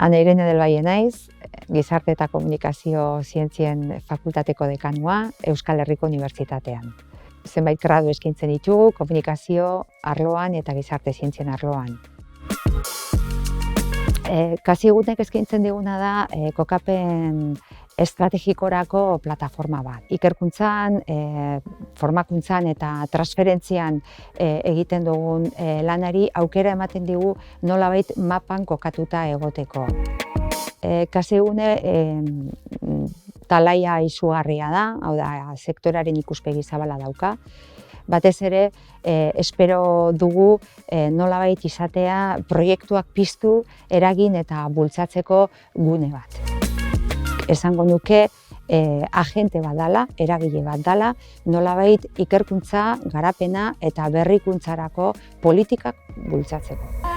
Ana Irene del Valle naiz, Gizarte eta Komunikazio Zientzien Fakultateko dekanua Euskal Herriko Unibertsitatean. Zenbait gradu eskaintzen ditugu komunikazio arloan eta gizarte zientzien arloan. Kasi egunek eskaintzen diguna da kokapen estrategikorako plataforma bat. Ikerkuntzan, formakuntzan eta transferentzian egiten dugun lanari aukera ematen digu nolabait mapan kokatuta egoteko. Kasi egune talaia izugarria da, hau da, sektoraren ikuspegi zabala dauka. Batez ere, espero dugu nolabait izatea proiektuak piztu, eragin eta bultzatzeko gune bat. Esango nuke agente bat dela, eragile bat dela, nolabait ikerkuntza, garapena eta berrikuntzarako politikak bultzatzeko.